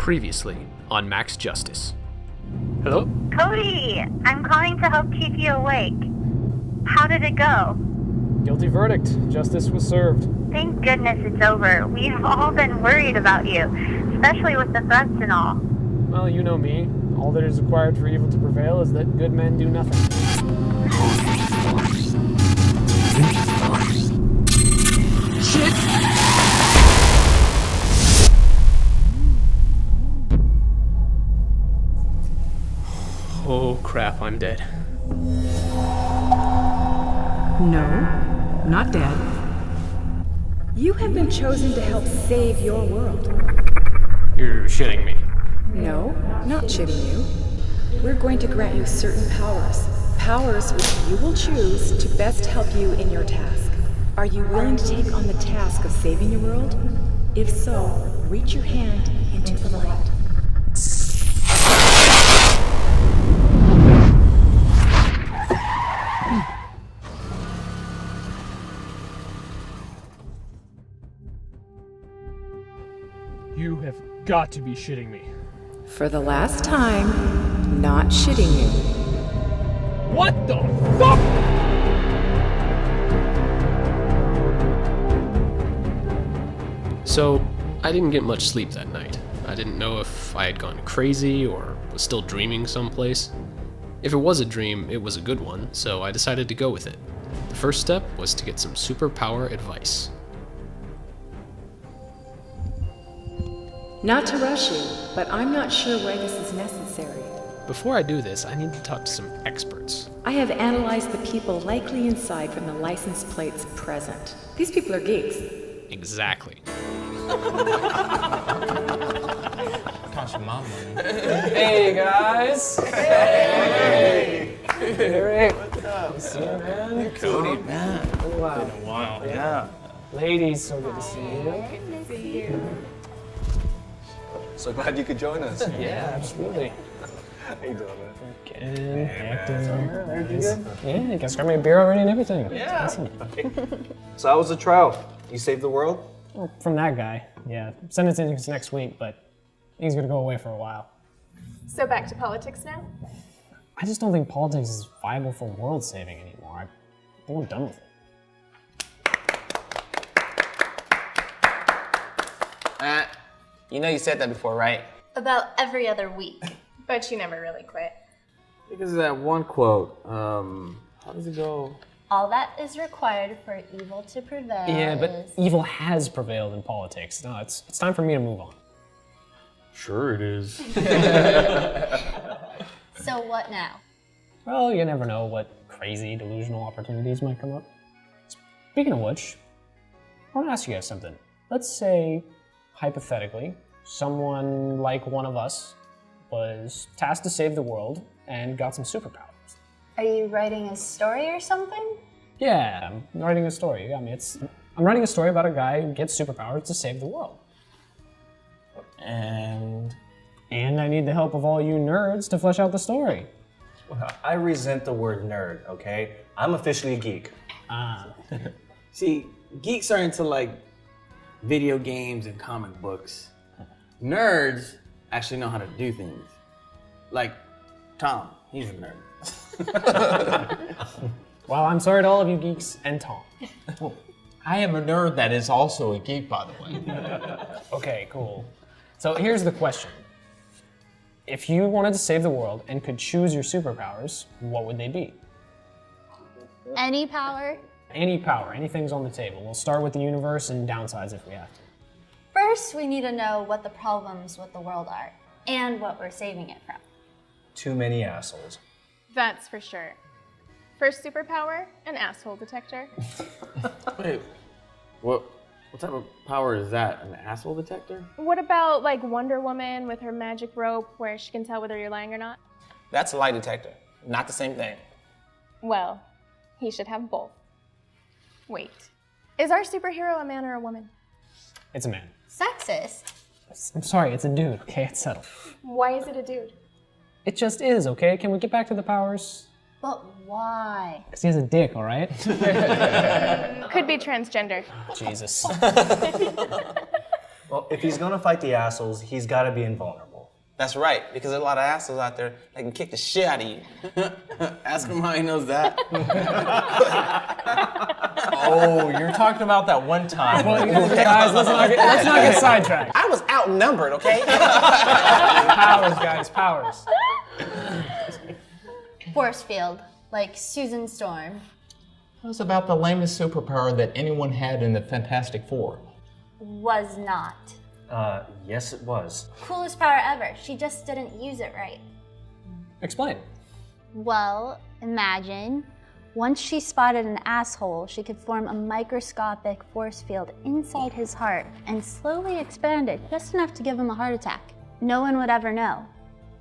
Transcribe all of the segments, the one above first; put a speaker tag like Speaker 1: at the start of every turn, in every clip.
Speaker 1: Previously on Max Justice. Hello?
Speaker 2: Cody, I'm calling to help keep you awake. How did it go?
Speaker 3: Guilty verdict. Justice was served.
Speaker 2: Thank goodness it's over. We've all been worried about you, especially with the threats and all.
Speaker 3: Well, you know me. All that is required for evil to prevail is that good men do nothing.
Speaker 1: Shit! Oh crap, I'm dead.
Speaker 4: No, not dead. You have been chosen to help save your world.
Speaker 1: You're shitting me.
Speaker 4: No, not shitting you. We're going to grant you certain powers. Powers which you will choose to best help you in your task. Are you willing to take on the task of saving your world? If so, reach your hand into the light.
Speaker 3: You have got to be shitting me.
Speaker 4: For the last time, not shitting you.
Speaker 3: What the fuck?
Speaker 1: So, I didn't get much sleep that night. I didn't know if I had gone crazy or was still dreaming someplace. If it was a dream, it was a good one, so I decided to go with it. The first step was to get some superpower advice.
Speaker 4: Not to rush you, but I'm not sure why this is necessary.
Speaker 1: Before I do this, I need to talk to some experts.
Speaker 4: I have analyzed the people likely inside from the license plates present. These people are geeks.
Speaker 1: Exactly.
Speaker 5: Cost your mom money.
Speaker 3: Hey guys! Hey! Eric! What's up? See you, man.
Speaker 5: Cody, man.
Speaker 3: Wow.
Speaker 5: Been a while. Yeah.
Speaker 3: Ladies, so good to see you.
Speaker 4: Good to see you.
Speaker 6: So glad you could join us.
Speaker 3: Yeah, absolutely.
Speaker 6: How you doing, man?
Speaker 3: Again, acting. Yeah, you guys got me a beer already and everything.
Speaker 6: Yeah.
Speaker 3: Awesome.
Speaker 6: So how was the trial? You saved the world?
Speaker 3: Well, from that guy, yeah. Sentencing is next week, but he's gonna go away for a while.
Speaker 7: So back to politics now?
Speaker 3: I just don't think politics is viable for world saving anymore. I think I'm done with it.
Speaker 5: You know you said that before, right?
Speaker 8: About every other week.
Speaker 7: But you never really quit.
Speaker 9: Because of that one quote, how does it go?
Speaker 8: All that is required for evil to prevail
Speaker 3: Yeah, but
Speaker 8: is...
Speaker 3: evil has prevailed in politics. No, it's time for me to move on.
Speaker 9: Sure it is.
Speaker 8: So what now?
Speaker 3: Well, you never know what crazy, delusional opportunities might come up. Speaking of which, I want to ask you guys something. Let's say, hypothetically, someone like one of us was tasked to save the world and got some superpowers.
Speaker 8: Are you writing a story or something?
Speaker 3: Yeah, I'm writing a story. You got me. I'm writing a story about a guy who gets superpowers to save the world. And I need the help of all you nerds to flesh out the story.
Speaker 6: Well, I resent the word nerd, okay? I'm officially a geek.
Speaker 9: See, geeks are into like video games and comic books. Nerds actually know how to do things. Like Tom, he's a nerd.
Speaker 3: Well, I'm sorry to all of you geeks and Tom.
Speaker 5: I am a nerd that is also a geek, by the way.
Speaker 3: Okay, cool. So here's the question. If you wanted to save the world and could choose your superpowers, what would they be?
Speaker 8: Any power?
Speaker 3: Any power, anything's on the table. We'll start with the universe and downsides if we have to.
Speaker 8: First, we need to know what the problems with the world are and what we're saving it from.
Speaker 6: Too many assholes.
Speaker 7: That's for sure. First superpower, an asshole detector.
Speaker 9: Wait, what type of power is that? An asshole detector?
Speaker 7: What about like Wonder Woman with her magic rope where she can tell whether you're lying or not?
Speaker 5: That's a lie detector. Not the same thing.
Speaker 7: Well, he should have both. Wait, is our superhero a man or a woman?
Speaker 3: It's a man.
Speaker 8: Sexist?
Speaker 3: I'm sorry, it's a dude, okay? It's settled.
Speaker 7: Why is it a dude?
Speaker 3: It just is, okay? Can we get back to the powers?
Speaker 8: But why?
Speaker 3: Because he has a dick, all right?
Speaker 7: Could be transgender.
Speaker 3: Jesus.
Speaker 6: Well, if he's gonna fight the assholes, he's gotta be invulnerable.
Speaker 9: That's right, because there's a lot of assholes out there that can kick the shit out of you. Ask him how he knows that.
Speaker 5: Oh, you're talking about that one time.
Speaker 3: Guys, let's not get sidetracked.
Speaker 9: I was outnumbered, okay?
Speaker 3: Powers, guys, powers.
Speaker 8: Force field, like Susan Storm.
Speaker 5: It was about the lamest superpower that anyone had in the Fantastic Four.
Speaker 8: Was not.
Speaker 6: Yes it was.
Speaker 8: Coolest power ever. She just didn't use it right.
Speaker 3: Explain.
Speaker 8: Well, imagine once she spotted an asshole, she could form a microscopic force field inside his heart and slowly expand it just enough to give him a heart attack. No one would ever know.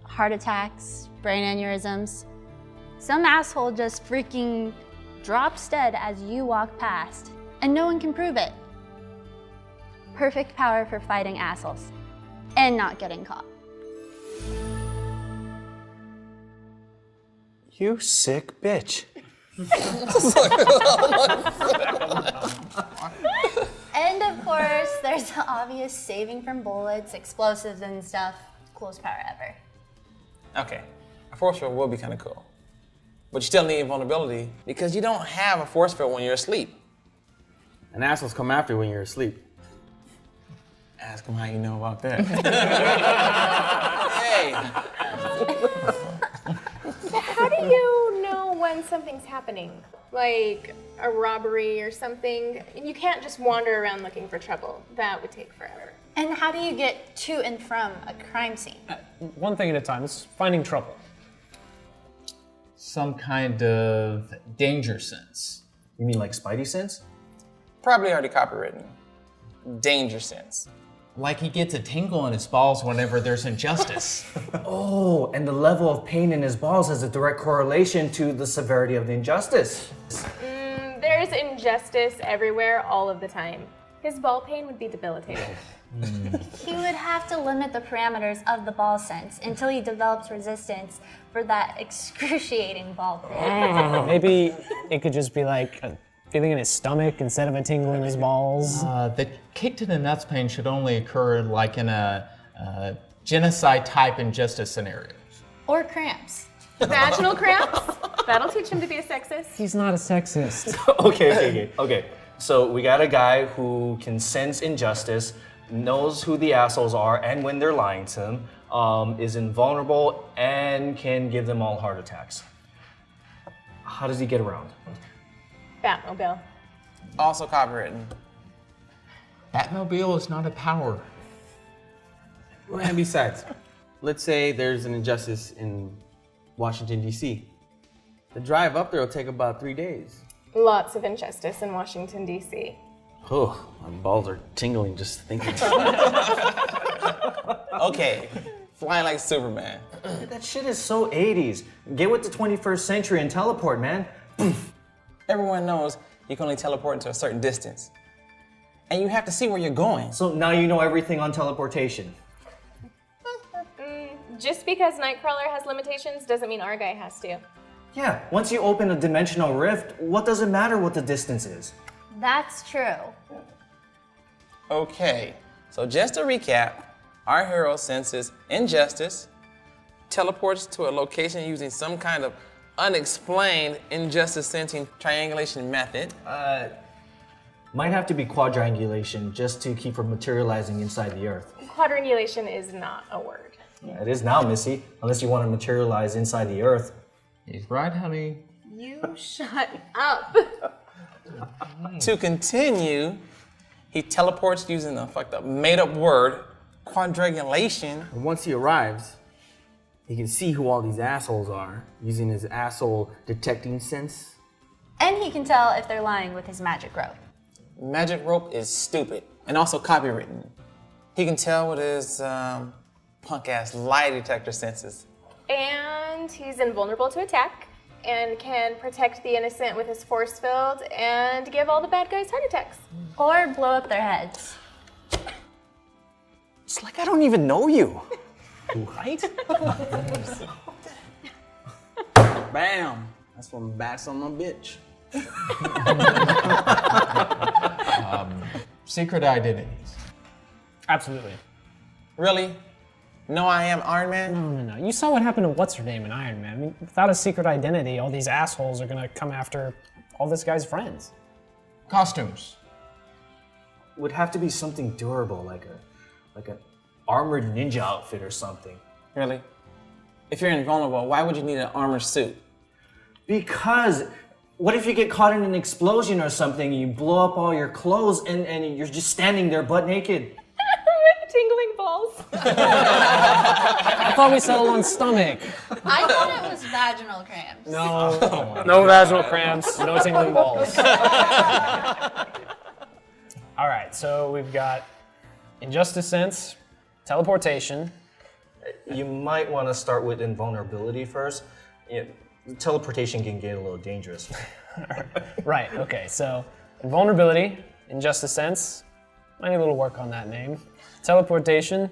Speaker 8: Heart attacks, brain aneurysms. Some asshole just freaking drops dead as you walk past, and no one can prove it. Perfect power for fighting assholes and not getting caught.
Speaker 6: You sick bitch.
Speaker 8: And of course, there's the obvious saving from bullets, explosives and stuff. Coolest power ever.
Speaker 9: Okay, a force field will be kind of cool. But you still need invulnerability because you don't have a force field when you're asleep. And assholes come after you when you're asleep. Ask him how you know about that. Hey.
Speaker 7: How do you know when something's happening? Like a robbery or something? You can't just wander around looking for trouble. That would take forever.
Speaker 8: And how do you get to and from a crime scene?
Speaker 3: One thing at a time. It's finding trouble.
Speaker 5: Some kind of danger sense.
Speaker 6: You mean like Spidey sense?
Speaker 9: Probably already copywritten. Danger sense.
Speaker 5: Like he gets a tingle in his balls whenever there's injustice.
Speaker 6: Oh, and the level of pain in his balls has a direct correlation to the severity of the injustice.
Speaker 7: There's injustice everywhere all of the time. His ball pain would be debilitating.
Speaker 8: He would have to limit the parameters of the ball sense until he develops resistance for that excruciating ball pain.
Speaker 3: Maybe it could just be like a feeling in his stomach instead of a tingle in his balls.
Speaker 5: The kick to the nuts pain should only occur like in a genocide type injustice scenario.
Speaker 8: Or cramps.
Speaker 7: Vaginal cramps? That'll teach him to be a sexist.
Speaker 3: He's not a sexist.
Speaker 6: Okay. So we got a guy who can sense injustice, knows who the assholes are and when they're lying to him, is invulnerable, and can give them all heart attacks. How does he get around?
Speaker 7: Batmobile.
Speaker 9: Also copywritten.
Speaker 5: Batmobile is not a power.
Speaker 9: And besides, let's say there's an injustice in Washington, D.C. The drive up there will take about 3 days.
Speaker 7: Lots of injustice in Washington, D.C.
Speaker 9: Oh, my balls are tingling just thinking. Okay, flying like Superman.
Speaker 6: That shit is so 80s. Get with the 21st century and teleport, man.
Speaker 9: Everyone knows you can only teleport into a certain distance. And you have to see where you're going.
Speaker 6: So now you know everything on teleportation.
Speaker 7: Just because Nightcrawler has limitations doesn't mean our guy has to.
Speaker 6: Yeah, once you open a dimensional rift, what does it matter what the distance is?
Speaker 8: That's true.
Speaker 9: Okay, so just to recap, our hero senses injustice, teleports to a location using some kind of unexplained injustice sensing triangulation method.
Speaker 6: Might have to be quadrangulation just to keep from materializing inside the Earth.
Speaker 7: Quadrangulation is not a word.
Speaker 6: Yeah, it is now, Missy, unless you want to materialize inside the Earth.
Speaker 5: He's right, honey.
Speaker 7: You shut up.
Speaker 9: To continue, he teleports using a fucked up made up word, quadrangulation. And once he arrives, he can see who all these assholes are using his asshole detecting sense.
Speaker 8: And he can tell if they're lying with his magic rope.
Speaker 9: Magic rope is stupid and also copywritten. He can tell with his punk ass lie detector senses.
Speaker 7: And he's invulnerable to attack and can protect the innocent with his force field and give all the bad guys heart attacks.
Speaker 8: Or blow up their heads.
Speaker 6: It's like I don't even know you.
Speaker 9: Right? Bam! That's from bats on my bitch.
Speaker 5: Secret identities.
Speaker 3: Absolutely.
Speaker 10: Really? No, I am Iron Man?
Speaker 3: No. You saw what happened to what's-her-name in Iron Man. I mean, without a secret identity, all these assholes are gonna come after all this guy's friends.
Speaker 5: Costumes.
Speaker 6: Would have to be something durable, like an armored ninja outfit or something.
Speaker 10: Really? If you're invulnerable, why would you need an armor suit?
Speaker 6: Because what if you get caught in an explosion or something, you blow up all your clothes, and you're just standing there butt naked?
Speaker 7: Tingling balls.
Speaker 3: I thought we settled on stomach.
Speaker 8: I thought it was vaginal cramps.
Speaker 3: No vaginal cramps, no tingling balls. All right, so we've got Injustice Sense, teleportation.
Speaker 6: You might want to start with invulnerability first. Yeah, teleportation can get a little dangerous.
Speaker 3: Right, okay, so invulnerability, Injustice Sense. I need a little work on that name. Teleportation,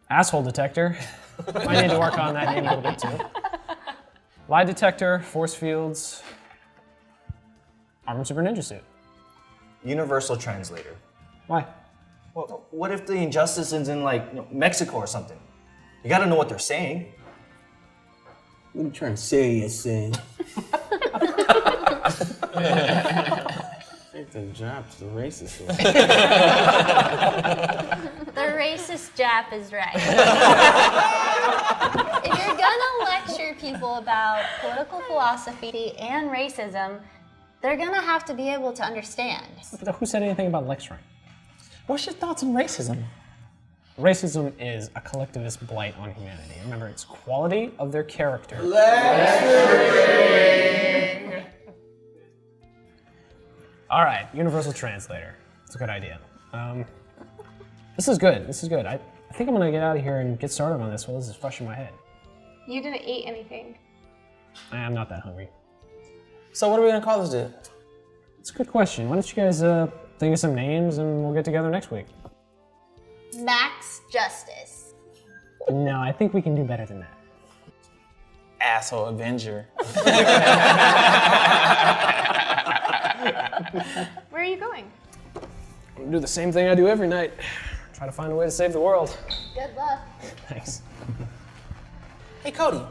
Speaker 3: asshole detector. I need to work on that name a little bit too. Lie detector, force fields, armored super ninja suit.
Speaker 6: Universal translator.
Speaker 3: Why?
Speaker 6: Well, what if the injustice is in like Mexico or something? You gotta know what they're saying.
Speaker 9: What are you trying to say, you saying? I think the Japs, the racist one.
Speaker 8: The racist Jap is right. If you're gonna lecture people about political philosophy and racism, they're gonna have to be able to understand.
Speaker 3: Who said anything about lecturing?
Speaker 10: What's your thoughts on racism?
Speaker 3: Racism is a collectivist blight on humanity. Remember, it's quality of their character. All right, universal translator. It's a good idea. This is good. I think I'm gonna get out of here and get started on this while this is fresh in my head.
Speaker 7: You didn't eat anything.
Speaker 3: I'm not that hungry.
Speaker 10: So what are we gonna call this dude?
Speaker 3: It's a good question. Why don't you guys think of some names and we'll get together next week?
Speaker 8: Max Justice.
Speaker 3: No, I think we can do better than that.
Speaker 10: Asshole Avenger.
Speaker 7: Where are you going?
Speaker 3: I'm gonna do the same thing I do every night. Try to find a way to save the world.
Speaker 8: Good luck.
Speaker 3: Thanks.
Speaker 10: Hey, Cody.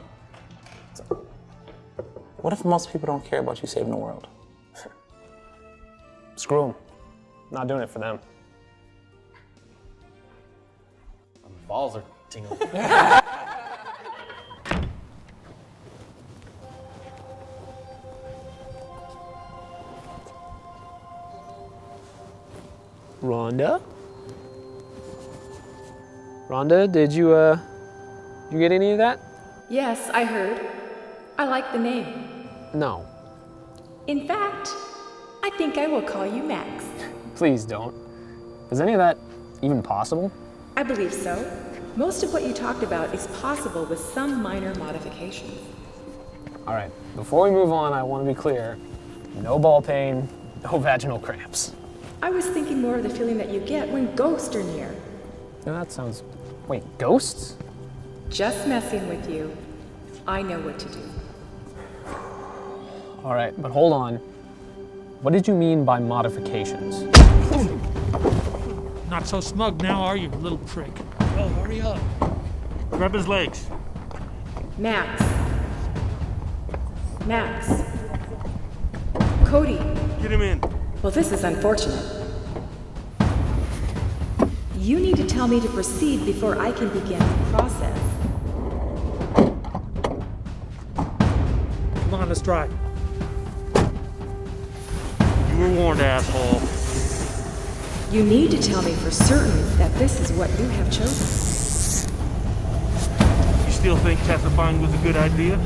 Speaker 10: What if most people don't care about you saving the world?
Speaker 3: Screw them. Not doing it for them.
Speaker 6: Balls are tingling.
Speaker 1: Rhonda? Rhonda, did you get any of that?
Speaker 4: Yes, I heard. I like the name.
Speaker 1: No.
Speaker 4: In fact, I think I will call you Max.
Speaker 3: Please don't. Is any of that even possible?
Speaker 4: I believe so. Most of what you talked about is possible with some minor modifications.
Speaker 3: All right, before we move on, I want to be clear. No ball pain, no vaginal cramps.
Speaker 4: I was thinking more of the feeling that you get when ghosts are near.
Speaker 3: Now that sounds... Wait, ghosts?
Speaker 4: Just messing with you. I know what to do.
Speaker 3: All right, but hold on. What did you mean by modifications?
Speaker 11: Not so smug now, are you, little prick? Oh, hurry up. Grab his legs.
Speaker 4: Max. Max. Cody.
Speaker 11: Get him in.
Speaker 4: Well, this is unfortunate. You need to tell me to proceed before I can begin the process.
Speaker 11: Come on, let's try. You were warned, asshole.
Speaker 4: You need to tell me for certain that this is what you have chosen.
Speaker 11: You still think testifying was a good idea?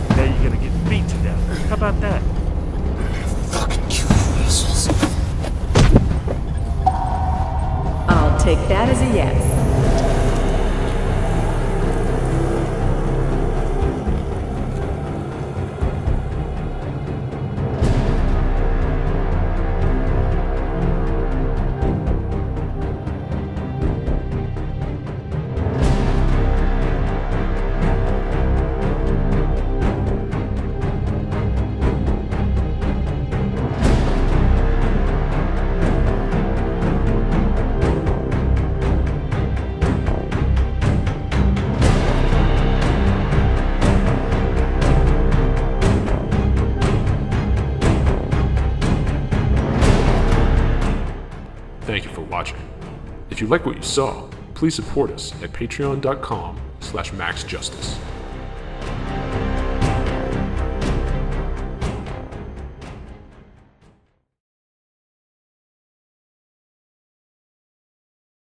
Speaker 11: Now you're gonna get beat to death. How about that?
Speaker 1: Fucking you assholes.
Speaker 4: I'll take that as a yes.
Speaker 12: for watching. If you like what you saw, please support us at patreon.com/maxjustice.